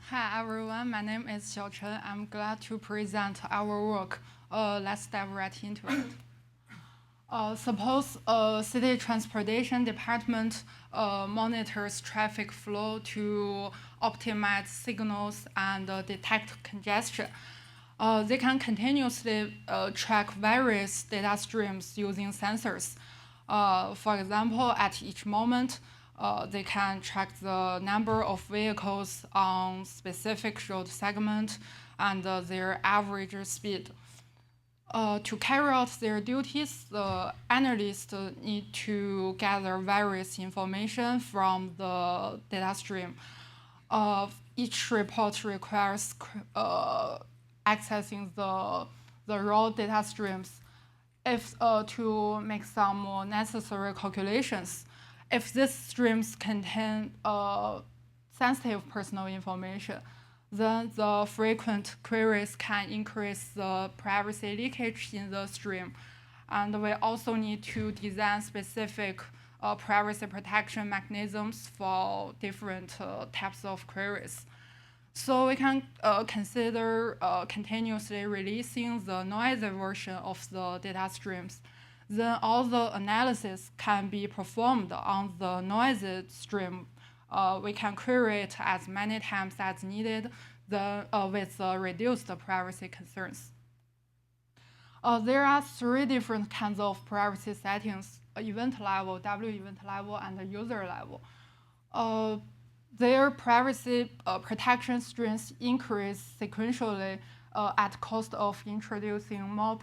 Hi everyone, my name is Xiaochen. I'm glad to present our work. Let's dive right into it. Suppose a city transportation department monitors traffic flow to optimize signals and detect congestion. They can continuously track various data streams using sensors. For example, at each moment, they can track the number of vehicles on specific road segment and their average speed. To carry out their duties, the analysts need to gather various information from the data stream. Each report requires accessing the raw data streams if to make some more necessary calculations. If these streams contain sensitive personal information, then the frequent queries can increase the privacy leakage in the stream. And we also need to design specific privacy protection mechanisms for different types of queries. So we can consider continuously releasing the noisy version of the data streams. Then all the analysis can be performed on the noisy stream. We can query it as many times as needed with reduced privacy concerns. There are three different kinds of privacy settings: event level, W event level, and user level. Their privacy protection strengths increase sequentially at cost of introducing more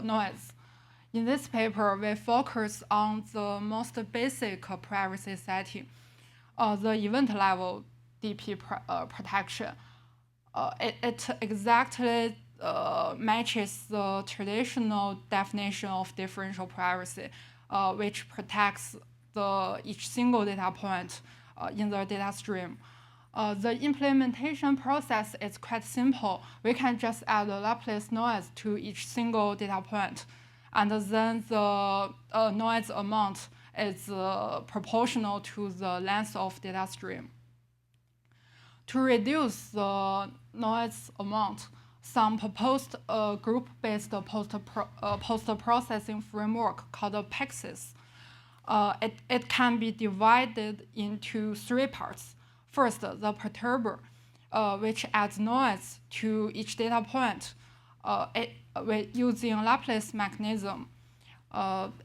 noise. In this paper, we focus on the most basic privacy setting, the event level DP protection. It exactly matches the traditional definition of differential privacy, which protects each single data point in the data stream. The implementation process is quite simple. We can just add a Laplace noise to each single data point, and then the noise amount is proportional to the length of data stream. To reduce the noise amount, some proposed group-based post-processing framework called PEXIS. It can be divided into three parts. First, the perturber, which adds noise to each data point using Laplace mechanism.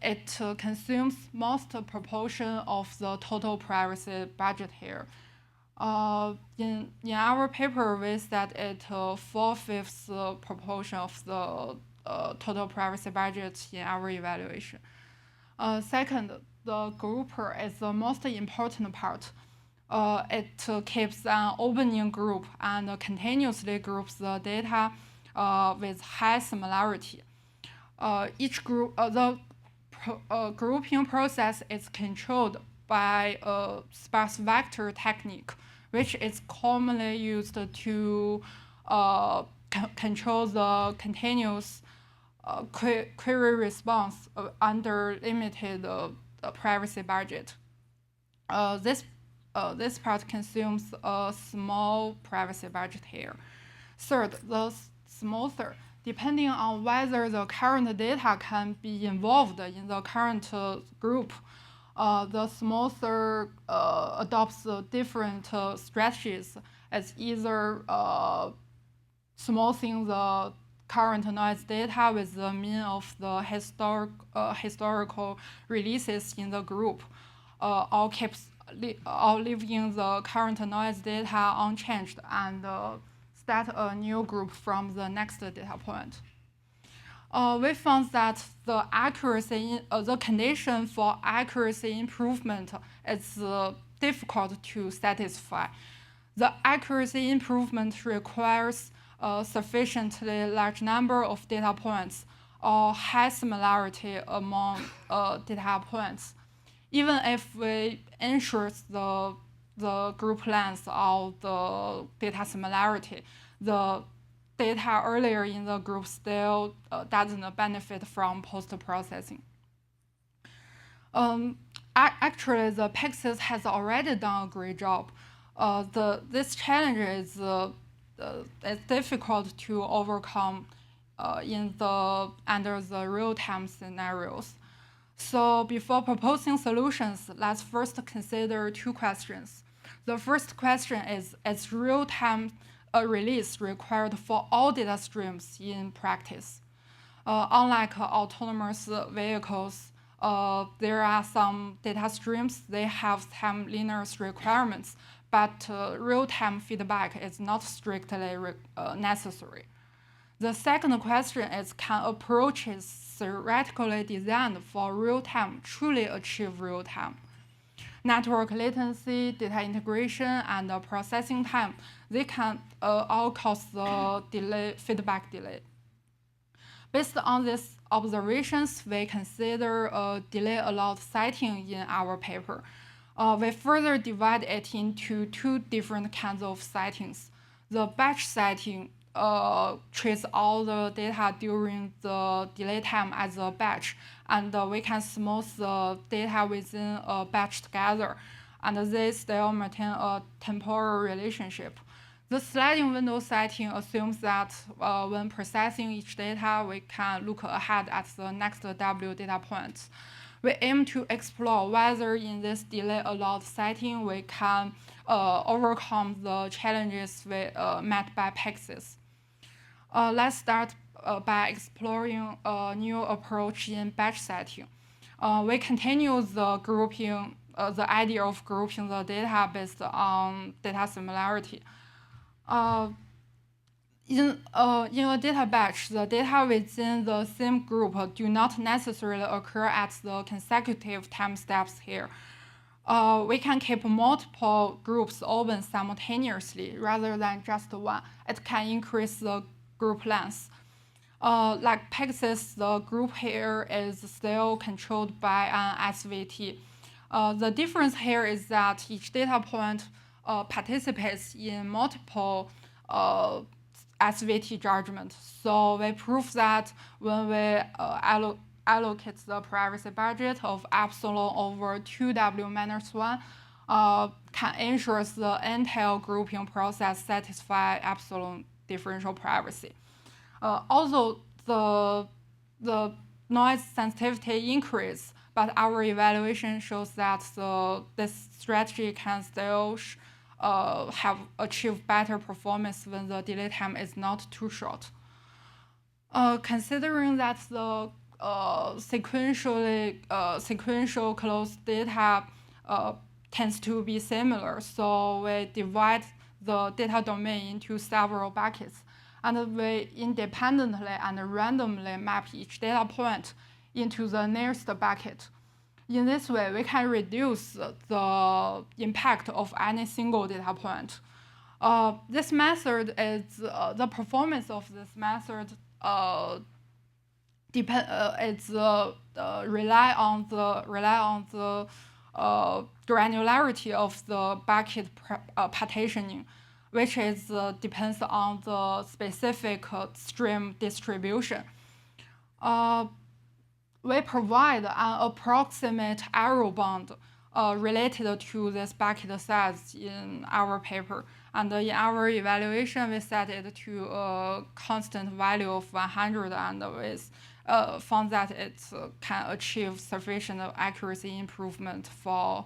It consumes most proportion of the total privacy budget here. In our paper, we said it 4/5 proportion of the total privacy budget in our evaluation. Second, the grouper is the most important part. It keeps an opening group and continuously groups the data with high similarity. Each group, the grouping process is controlled by a sparse vector technique, which is commonly used to control the continuous query response under limited privacy budget. This part consumes a small privacy budget here. Third, the smoother. Depending on whether the current data can be involved in the current group, the smoother adopts different strategies. It's either smoothing the current noise data with the mean of the historical releases in the group, or leaving the current noise data unchanged and start a new group from the next data point. We found that the condition for accuracy improvement is difficult to satisfy. The accuracy improvement requires a sufficiently large number of data points or high similarity among data points. Even if we ensure the group length or the data similarity, the data earlier in the group still doesn't benefit from post-processing. Actually, the PEXIS has already done a great job. This challenge is difficult to overcome under the real-time scenarios. So before proposing solutions, let's first consider two questions. The first question is real-time release required for all data streams in practice? Unlike autonomous vehicles, there are some data streams, they have timeliness requirements, but real-time feedback is not strictly necessary. The second question is, can approaches theoretically designed for real-time truly achieve real-time? Network latency, data integration, and processing time, they can all cause the feedback delay. Based on these observations, we consider a delay allowed setting in our paper. We further divide it into two different kinds of settings. The batch setting treats all the data during the delay time as a batch, and we can smooth the data within a batch together, and they still maintain a temporal relationship. The sliding window setting assumes that when processing each data, we can look ahead at the next W data point. We aim to explore whether in this delay allowed setting we can overcome the challenges met by PEXs. Let's start by exploring a new approach in batch setting. We continue the idea of grouping the data based on data similarity. In a data batch, the data within the same group do not necessarily occur at the consecutive time steps here. We can keep multiple groups open simultaneously rather than just one. It can increase the group length. Like PEGSIS, the group here is still controlled by an SVT. The difference here is that each data point participates in multiple SVT judgments. So we prove that when we allocate the privacy budget of epsilon over 2W minus 1, can ensure the entire grouping process satisfy epsilon differential privacy. Although the noise sensitivity increase, but our evaluation shows that this strategy can still have achieved better performance when the delay time is not too short. Considering that the sequential closed data tends to be similar, so we divide the data domain into several buckets, and we independently and randomly map each data point into the nearest bucket. In this way, we can reduce the impact of any single data point. This method is the performance of this method rely on the granularity of the bucket partitioning, which is depends on the specific stream distribution. We provide an approximate error bound related to this bucket size in our paper. And in our evaluation, we set it to a constant value of 100, and we found that it can achieve sufficient accuracy improvement for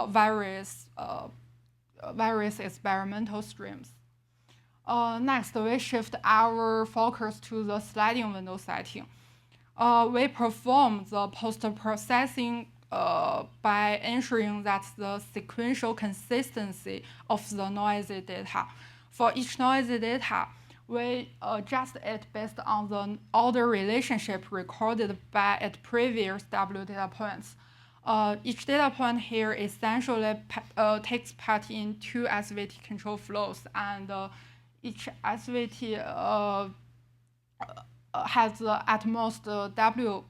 various experimental streams. Next, we shift our focus to the sliding window setting. We perform the post-processing by ensuring that the sequential consistency of the noisy data. For each noisy data, we adjust it based on the order relationship recorded by its previous W data points. Each data point here essentially takes part in two SVT control flows, and each SVT has at most W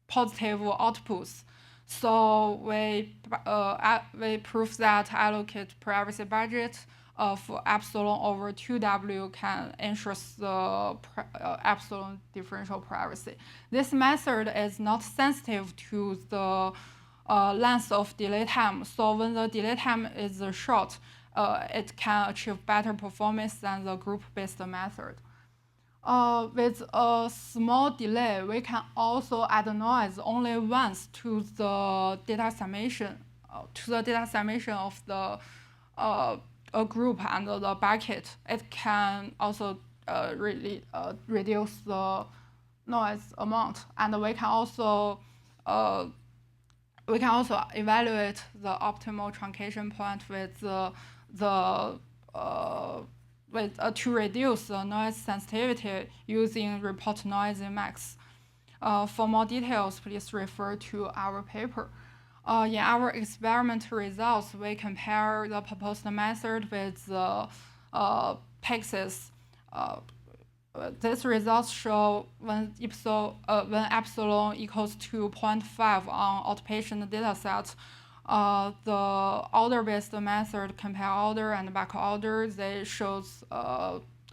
positive outputs. So we prove that allocate privacy budget of epsilon over 2W can ensure the epsilon differential privacy. This method is not sensitive to the length of delay time. So when the delay time is short, it can achieve better performance than the group-based method. With a small delay, we can also add noise only once to the data summation, of the a group and the bucket. It can also really reduce the noise amount, and we can also evaluate the optimal truncation point with to reduce the noise sensitivity using report noise max. For more details, please refer to our paper. In our experimental results, we compare the proposed method with the PEXIS. These results show when epsilon equals to 0.5 on outpatient dataset, the order-based method, compare order and back order, they shows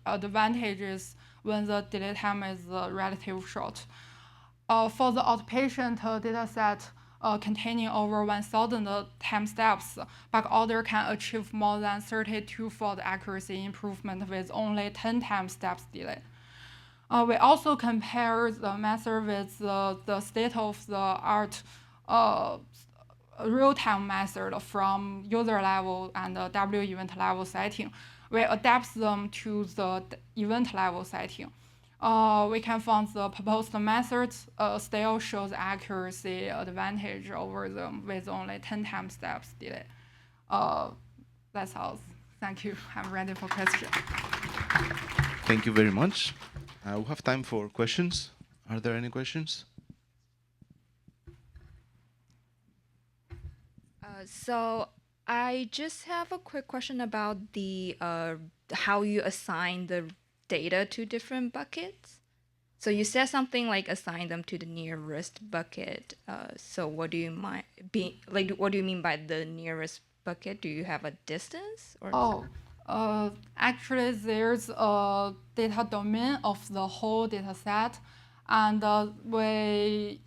advantages when the delay time is relatively short. For the outpatient dataset containing over 1,000 time steps, back order can achieve more than 32-fold accuracy improvement with only 10 time steps delay. We also compare the method with the state-of-the-art real-time method from user level and W event level setting. We adapt them to the event level setting. We can find the proposed methods still shows accuracy advantage over them with only 10 time steps delay. That's all. Thank you. I'm ready for questions. Thank you very much. We have time for questions. Are there any questions? So I just have a quick question about the how you assign the data to different buckets. So you said something like assign them to the nearest bucket. So what do you what do you mean by the nearest bucket? Do you have a distance or? Actually, there's a data domain of the whole data set, and we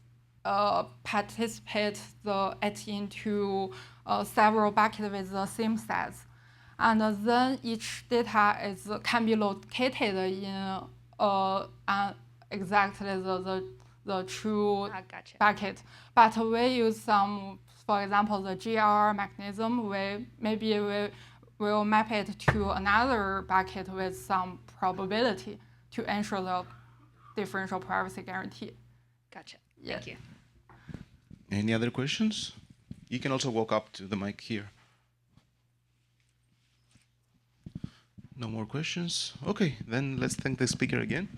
participate it into several buckets with the same size. And then each data can be located in exactly the true Gotcha. bucket. But we use some, for example, the GR mechanism. We will map it to another bucket with some probability to ensure the differential privacy guarantee. Gotcha. Yeah. Thank you. Any other questions? You can also walk up to the mic here. No more questions? Okay, then let's thank the speaker again.